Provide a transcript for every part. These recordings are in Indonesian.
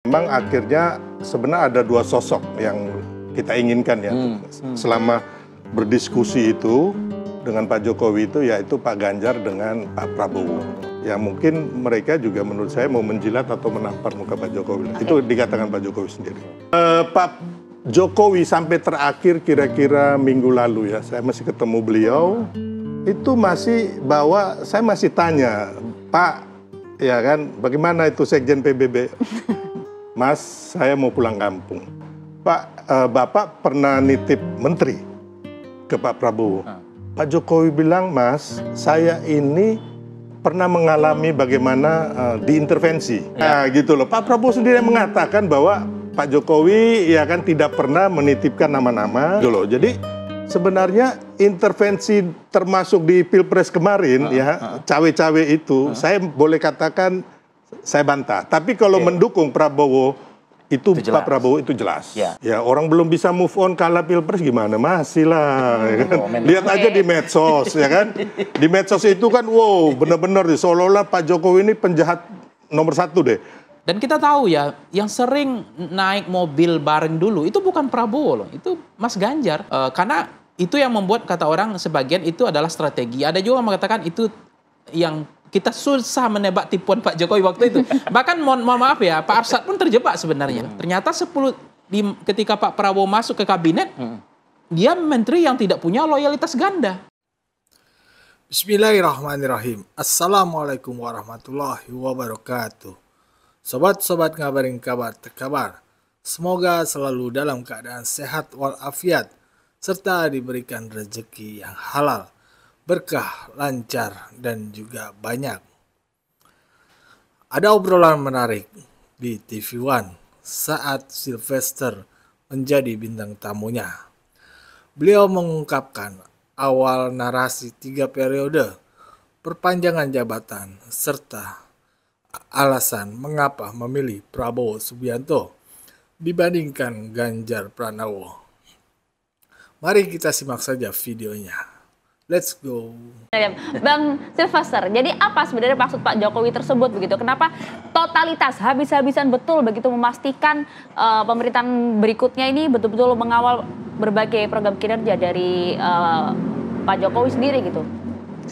Memang akhirnya sebenarnya ada dua sosok yang kita inginkan ya. Selama berdiskusi itu dengan Pak Jokowi itu yaitu Pak Ganjar dengan Pak Prabowo. Ya mungkin mereka juga menurut saya mau menjilat atau menampar muka Pak Jokowi. Itu dikatakan Pak Jokowi sendiri. Pak Jokowi sampai terakhir kira-kira minggu lalu ya, saya masih ketemu beliau, itu masih saya masih tanya, Pak, ya kan, bagaimana itu Sekjen PBB? Mas, saya mau pulang kampung. Pak, Bapak pernah nitip menteri ke Pak Prabowo. Pak Jokowi bilang, Mas, saya ini pernah mengalami bagaimana diintervensi. Nah, gitu loh. Pak Prabowo sendiri mengatakan bahwa Pak Jokowi ya kan tidak pernah menitipkan nama-nama. Gitu loh. Jadi sebenarnya intervensi termasuk di Pilpres kemarin ya, cawe-cawe itu saya boleh katakan saya bantah. Tapi kalau mendukung Prabowo itu Pak Prabowo itu jelas. Ya orang belum bisa move on kalah Pilpres gimana? Masih lah. Ya kan? Lihat aja di medsos ya kan. Di medsos itu kan wow benar-benar seolah-olah Pak Jokowi ini penjahat nomor satu deh. Dan kita tahu ya, yang sering naik mobil bareng dulu itu bukan Prabowo loh, itu Mas Ganjar. Karena itu yang membuat kata orang sebagian itu adalah strategi. Ada juga yang mengatakan itu yang kita susah menebak tipuan Pak Jokowi waktu itu. Bahkan mohon maaf ya, Pak Arsyad pun terjebak sebenarnya. Ternyata ketika Pak Prabowo masuk ke kabinet, dia menteri yang tidak punya loyalitas ganda. Bismillahirrahmanirrahim. Assalamualaikum warahmatullahi wabarakatuh. Sobat-sobat ngabarin kabar terkabar. Semoga selalu dalam keadaan sehat walafiat serta diberikan rezeki yang halal, berkah, lancar, dan juga banyak. Ada obrolan menarik di TV One saat Sylvester menjadi bintang tamunya. Beliau mengungkapkan awal narasi 3 periode, perpanjangan jabatan, serta alasan mengapa memilih Prabowo Subianto dibandingkan Ganjar Pranowo. Mari kita simak saja videonya. Let's go. Bang Sylvester, jadi apa sebenarnya maksud Pak Jokowi tersebut begitu? Kenapa totalitas habis-habisan betul begitu memastikan pemerintahan berikutnya ini betul-betul mengawal berbagai program kinerja dari Pak Jokowi sendiri gitu?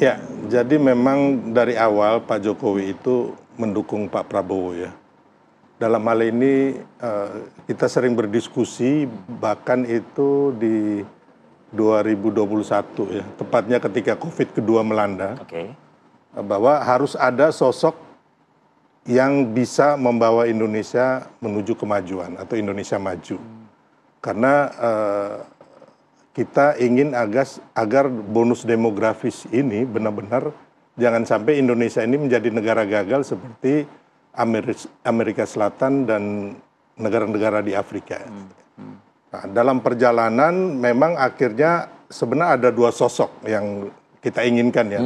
Ya, jadi memang dari awal Pak Jokowi itu mendukung Pak Prabowo ya. Dalam hal ini kita sering berdiskusi bahkan itu di 2021 ya, tepatnya ketika COVID kedua melanda, bahwa harus ada sosok yang bisa membawa Indonesia menuju kemajuan atau Indonesia maju. Karena kita ingin agar bonus demografis ini benar-benar jangan sampai Indonesia ini menjadi negara gagal seperti Amerika Selatan dan negara-negara di Afrika. Nah, dalam perjalanan memang akhirnya sebenarnya ada dua sosok yang kita inginkan ya.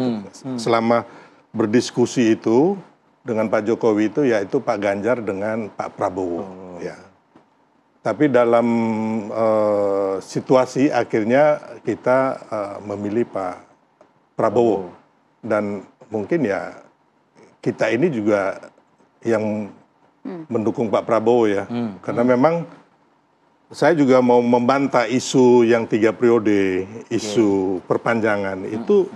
Selama berdiskusi itu dengan Pak Jokowi itu yaitu Pak Ganjar dengan Pak Prabowo. Ya. Tapi dalam situasi akhirnya kita memilih Pak Prabowo. Dan mungkin ya kita ini juga yang mendukung Pak Prabowo ya. Karena memang saya juga mau membantah isu yang 3 periode, isu perpanjangan itu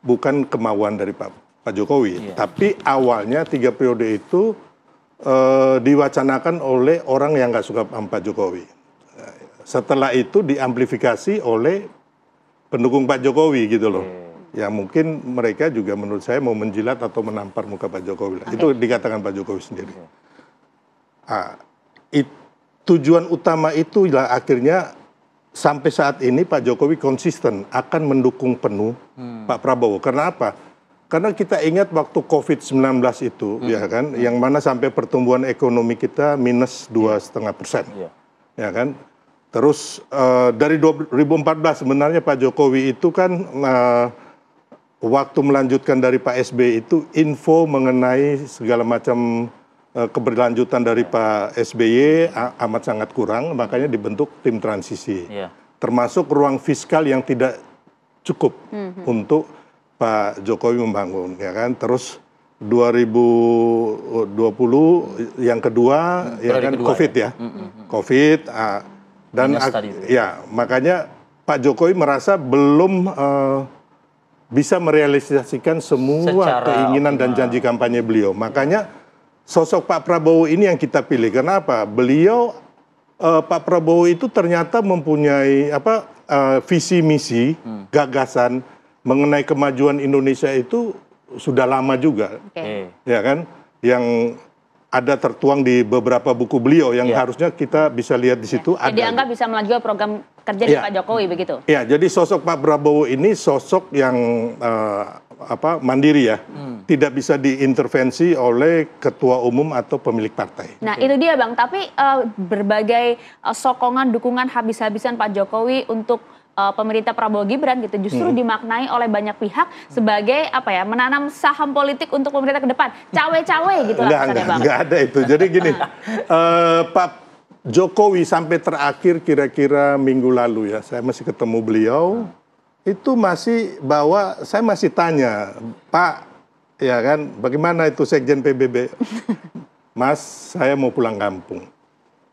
bukan kemauan dari Pak Jokowi. Tapi awalnya 3 periode itu diwacanakan oleh orang yang nggak suka sama Pak Jokowi. Setelah itu diamplifikasi oleh pendukung Pak Jokowi gitu loh. Ya mungkin mereka juga menurut saya mau menjilat atau menampar muka Pak Jokowi. Itu dikatakan Pak Jokowi sendiri. Tujuan utama itulah akhirnya sampai saat ini Pak Jokowi konsisten akan mendukung penuh Pak Prabowo. Karena apa? Karena kita ingat waktu COVID-19 itu, ya kan, yang mana sampai pertumbuhan ekonomi kita minus 2,5%, ya kan. Terus dari 2014 sebenarnya Pak Jokowi itu kan waktu melanjutkan dari Pak SBY itu info mengenai segala macam keberlanjutan dari Pak SBY amat sangat kurang, makanya dibentuk tim transisi. Termasuk ruang fiskal yang tidak cukup untuk Pak Jokowi membangun, ya kan. Terus 2020 yang kedua ya kan COVID ya. COVID dan ya makanya Pak Jokowi merasa belum bisa merealisasikan semua keinginan dan janji kampanye beliau. Makanya sosok Pak Prabowo ini yang kita pilih. Kenapa? Beliau Pak Prabowo itu ternyata mempunyai visi misi, gagasan mengenai kemajuan Indonesia itu sudah lama juga, ya kan? Yang ada tertuang di beberapa buku beliau yang harusnya kita bisa lihat di situ. Jadi dianggap bisa melanjutkan program kerja di Pak Jokowi begitu? Ya, jadi sosok Pak Prabowo ini sosok yang mandiri ya, tidak bisa diintervensi oleh ketua umum atau pemilik partai. Nah itu dia Bang, tapi berbagai sokongan, dukungan habis-habisan Pak Jokowi untuk pemerintah Prabowo Gibran gitu justru dimaknai oleh banyak pihak sebagai menanam saham politik untuk pemerintah ke depan, cawe-cawe gitu lah kesannya Bang. Enggak ada itu. Jadi gini, Pak Jokowi sampai terakhir kira-kira minggu lalu ya, saya masih ketemu beliau, itu saya masih tanya, Pak, ya kan, bagaimana itu Sekjen PBB? Mas, saya mau pulang kampung.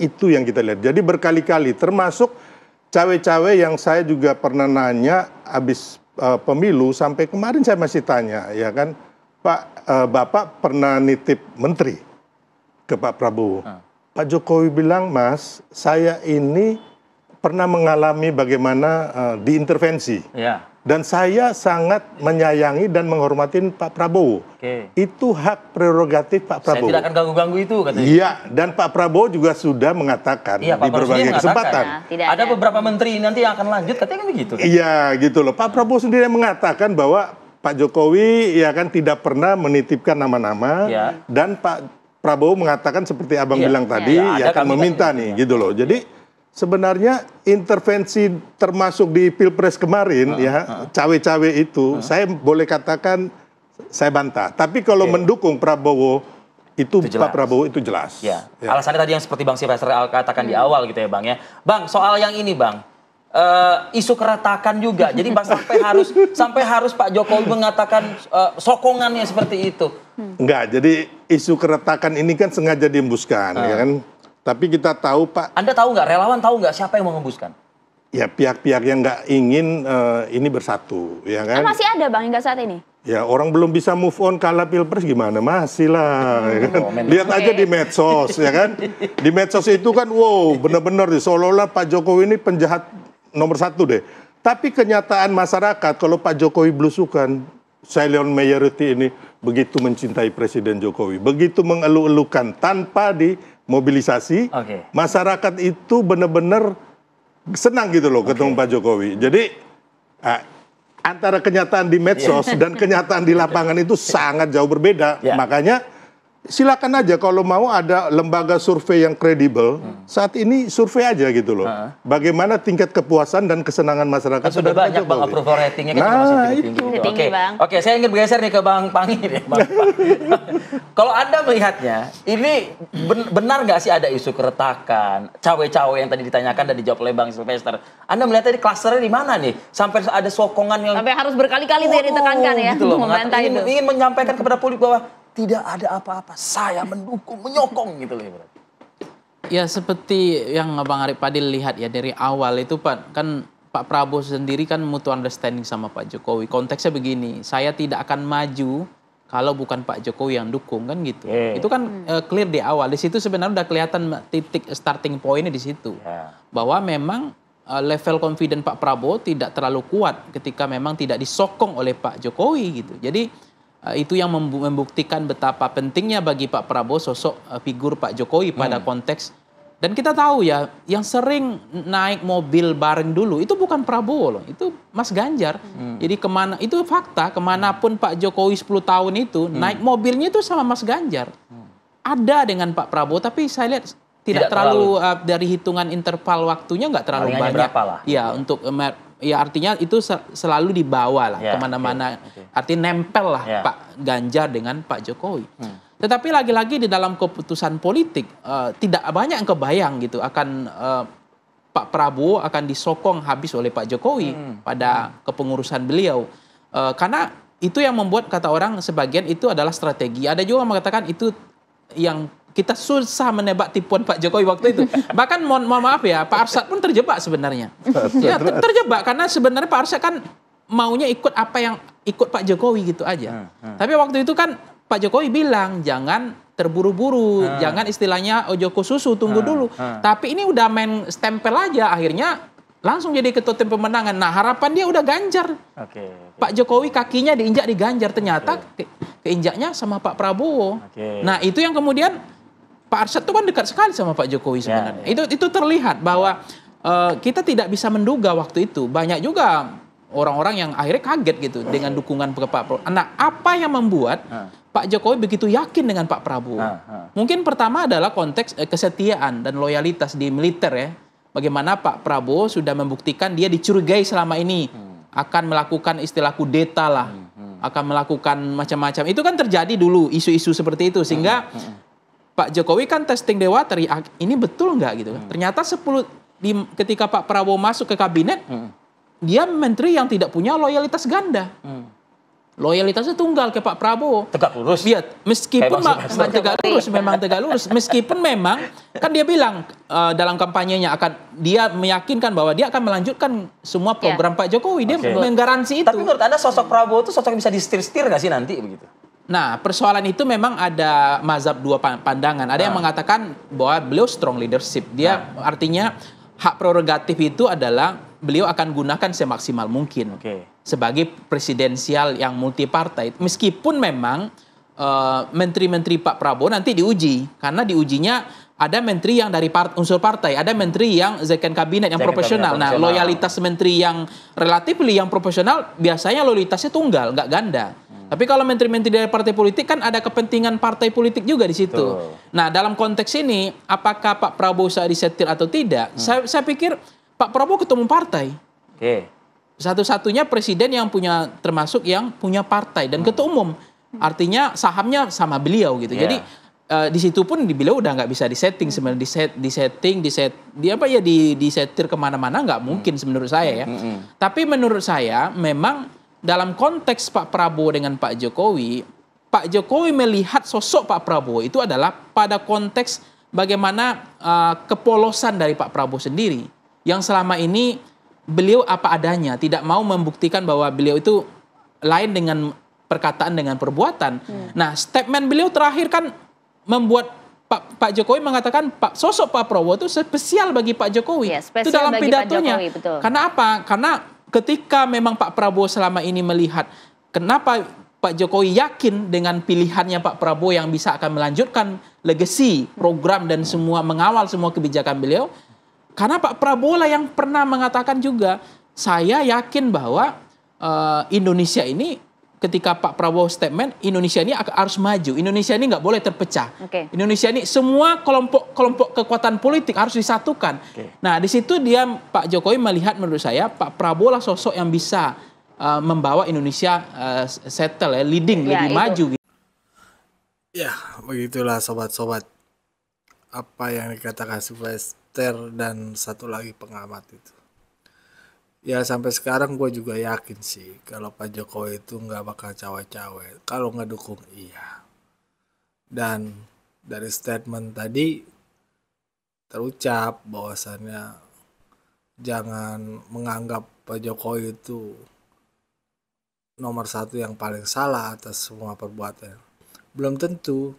Itu yang kita lihat. Jadi berkali-kali, termasuk cawe-cawe yang saya juga pernah nanya habis pemilu, sampai kemarin saya masih tanya, ya kan, Pak, Bapak pernah nitip menteri ke Pak Prabowo. Pak Jokowi bilang, Mas, saya ini pernah mengalami bagaimana diintervensi. Dan saya sangat menyayangi dan menghormati Pak Prabowo. Itu hak prerogatif Pak Prabowo. Saya tidak akan ganggu-ganggu itu, katanya. Iya, dan Pak Prabowo juga sudah mengatakan di berbagai kesempatan. Ada beberapa menteri nanti yang akan lanjut, katanya kan begitu. Kan? Iya, gitu loh. Pak Prabowo sendiri mengatakan bahwa Pak Jokowi ya kan tidak pernah menitipkan nama-nama, dan Pak Prabowo mengatakan seperti Abang bilang tadi, ya akan meminta nih, gitu loh. Jadi sebenarnya intervensi termasuk di Pilpres kemarin cawe-cawe itu saya boleh katakan saya bantah. Tapi kalau mendukung Prabowo itu Pak Prabowo itu jelas. Alasannya tadi yang seperti Bang Silvester katakan di awal gitu ya Bang ya. Bang, soal yang ini Bang, isu keretakan juga. Jadi Bang sampai harus Pak Jokowi mengatakan sokongannya seperti itu. Enggak, jadi isu keretakan ini kan sengaja diembuskan, ya kan. Tapi kita tahu Pak. Anda tahu nggak, relawan tahu nggak siapa yang mengembuskan? Ya pihak-pihak yang nggak ingin ini bersatu, ya kan? Masih ada Bang hingga saat ini? Ya orang belum bisa move on kalah Pilpres gimana? Masih lah. Ya kan? Lihat aja di medsos, ya kan? Di medsos itu kan wow, benar-benar seolah-olah Pak Jokowi ini penjahat nomor 1 deh. Tapi kenyataan masyarakat kalau Pak Jokowi belusukan, silent majority ini begitu mencintai Presiden Jokowi, begitu mengeluh-elukan tanpa dimobilisasi, masyarakat itu benar-benar senang gitu loh ketemu Pak Jokowi. Jadi antara kenyataan di medsos dan kenyataan di lapangan itu sangat jauh berbeda. Makanya silakan aja kalau mau ada lembaga survei yang kredibel, saat ini survei aja gitu loh. Bagaimana tingkat kepuasan dan kesenangan masyarakat sudah banyak Bang approval ratingnya kan masih tinggi. Oke, saya ingin bergeser nih ke Bang Pangi nih, Bang. Kalau Anda melihatnya, ini benar nggak sih ada isu keretakan, cawe-cawe yang tadi ditanyakan dan dijawab oleh Bang Silvester? Anda melihatnya di klasternya di mana nih? Sampai ada sokongan yang sampai harus berkali-kali ditekankan ya, gitu loh, membantah itu. Ingin menyampaikan kepada publik bahwa tidak ada apa-apa, saya mendukung, menyokong gitu loh. Ya seperti yang Bang Arif Padil lihat ya dari awal itu Pak Prabowo sendiri kan mutual understanding sama Pak Jokowi. Konteksnya begini, saya tidak akan maju kalau bukan Pak Jokowi yang dukung kan gitu. Itu kan clear di awal. Di situ sebenarnya udah kelihatan titik starting point-nya di situ. Bahwa memang level confident Pak Prabowo tidak terlalu kuat ketika memang tidak disokong oleh Pak Jokowi gitu. Jadi itu yang membuktikan betapa pentingnya bagi Pak Prabowo sosok figur Pak Jokowi pada konteks. Dan kita tahu ya, yang sering naik mobil bareng dulu itu bukan Prabowo loh, itu Mas Ganjar. Jadi itu fakta, kemanapun Pak Jokowi 10 tahun itu naik mobilnya itu sama Mas Ganjar. Ada dengan Pak Prabowo, tapi saya lihat tidak terlalu dari hitungan interval waktunya nggak terlalu banyak. Ya untuk ya artinya itu selalu dibawa lah kemana-mana. Artinya nempel lah Pak Ganjar dengan Pak Jokowi. Tetapi lagi-lagi di dalam keputusan politik tidak banyak yang kebayang gitu akan Pak Prabowo akan disokong habis oleh Pak Jokowi pada kepengurusan beliau. Karena itu yang membuat kata orang sebagian itu adalah strategi. Ada juga yang mengatakan itu yang kita susah menebak tipuan Pak Jokowi waktu itu. Bahkan mohon maaf ya, Pak Arsyad pun terjebak sebenarnya. Ya, terjebak karena sebenarnya Pak Arsyad kan maunya ikut apa yang ikut Pak Jokowi gitu aja. Tapi waktu itu kan Pak Jokowi bilang jangan terburu-buru, jangan istilahnya ojoko susu, tunggu dulu. Tapi ini udah main stempel aja, akhirnya langsung jadi ketua tim pemenangan. Nah, harapan dia udah Ganjar. Pak Jokowi kakinya diinjak di Ganjar, ternyata keinjaknya sama Pak Prabowo. Nah, itu yang kemudian Pak Arsyad itu kan dekat sekali sama Pak Jokowi sebenarnya. Itu terlihat bahwa kita tidak bisa menduga waktu itu. Banyak juga orang-orang yang akhirnya kaget gitu dengan dukungan ke Pak Prabowo. Nah, apa yang membuat Pak Jokowi begitu yakin dengan Pak Prabowo? Mungkin pertama adalah konteks kesetiaan dan loyalitas di militer ya. Bagaimana Pak Prabowo sudah membuktikan dia dicurigai selama ini akan melakukan istilah kudeta lah, akan melakukan macam-macam. Itu kan terjadi dulu isu-isu seperti itu sehingga Pak Jokowi kan testing the water, ini betul nggak gitu. Ternyata ketika Pak Prabowo masuk ke kabinet, dia menteri yang tidak punya loyalitas ganda. Loyalitasnya tunggal ke Pak Prabowo. Tegak lurus. Iya, meskipun tegak lurus. Meskipun memang kan dia bilang dalam kampanyenya dia meyakinkan bahwa dia akan melanjutkan semua program Pak Jokowi. Dia menggaransi itu. Tapi menurut Anda sosok Prabowo itu sosok yang bisa disetir-setir nggak sih nanti begitu? Nah, persoalan itu memang ada mazhab dua pandangan. Ada yang mengatakan bahwa beliau strong leadership. Dia artinya hak prerogatif itu adalah beliau akan gunakan semaksimal mungkin sebagai presidensial yang multi partai. Meskipun memang menteri-menteri Pak Prabowo nanti diuji, karena diujinya ada menteri yang dari unsur partai, ada menteri yang second kabinet yang profesional. Nah, loyalitas menteri yang relatif yang profesional biasanya loyalitasnya tunggal, nggak ganda. Tapi kalau menteri-menteri dari partai politik kan ada kepentingan partai politik juga di situ. Nah, dalam konteks ini, apakah Pak Prabowo bisa disetir atau tidak? Saya pikir Pak Prabowo ketua umum partai. Satu-satunya presiden yang termasuk yang punya partai dan ketua umum. Artinya sahamnya sama beliau gitu. Jadi di situ pun beliau udah nggak bisa disetting sebenarnya, disetir kemana-mana nggak mungkin menurut saya ya. Tapi menurut saya memang dalam konteks Pak Prabowo dengan Pak Jokowi melihat sosok Pak Prabowo itu adalah pada konteks bagaimana kepolosan dari Pak Prabowo sendiri. Yang selama ini beliau apa adanya, tidak mau membuktikan bahwa beliau itu lain dengan perkataan dengan perbuatan. Nah, statement beliau terakhir kan membuat Pak Jokowi mengatakan sosok Pak Prabowo itu spesial bagi Pak Jokowi. Itu dalam pidatonya. Karena apa? Karena ketika memang Pak Prabowo selama ini melihat kenapa Pak Jokowi yakin dengan pilihannya Pak Prabowo yang bisa akan melanjutkan legasi, program dan semua mengawal semua kebijakan beliau. Karena Pak Prabowo lah yang pernah mengatakan juga, saya yakin bahwa Indonesia ini ketika Pak Prabowo statement, Indonesia ini harus maju. Indonesia ini nggak boleh terpecah. Indonesia ini semua kelompok kekuatan politik harus disatukan. Nah, di situ Pak Jokowi melihat menurut saya Pak Prabowo lah sosok yang bisa membawa Indonesia settle leading lebih maju. Ya, begitulah sobat-sobat apa yang dikatakan Sylvester dan satu lagi pengamat itu. Ya sampai sekarang gue juga yakin sih kalau Pak Jokowi itu nggak bakal cawe-cawe. Kalau nggak dukung iya. Dan dari statement tadi terucap bahwasannya jangan menganggap Pak Jokowi itu nomor satu yang paling salah atas semua perbuatan. Belum tentu.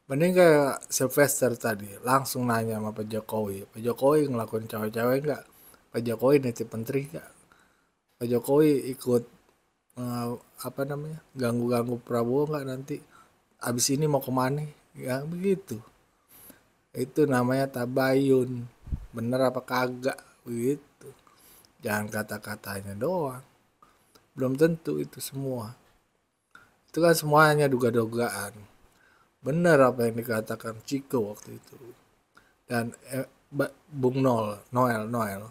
Mending kayak Sylvester tadi langsung nanya sama Pak Jokowi. Pak Jokowi ngelakuin cawe-cawe nggak? Pak Jokowi nitip menteri nggak? Pak Jokowi ikut ganggu-ganggu Prabowo nggak nanti? Abis ini mau kemana? Ya begitu. Itu namanya tabayun. Bener apa kagak? Begitu. Jangan kata-katanya doang. Belum tentu itu semua. Itu kan semuanya duga-dugaan. Bener apa yang dikatakan Chico waktu itu. Dan Bung Noel.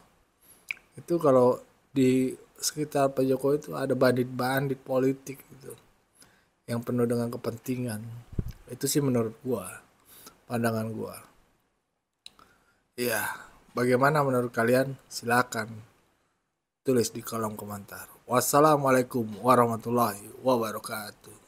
Itu kalau di sekitar Pak Jokowi itu ada bandit-bandit politik gitu. Yang penuh dengan kepentingan. Itu sih menurut gua. Pandangan gua. Iya. Bagaimana menurut kalian? Silakan tulis di kolom komentar. Wassalamualaikum warahmatullahi wabarakatuh.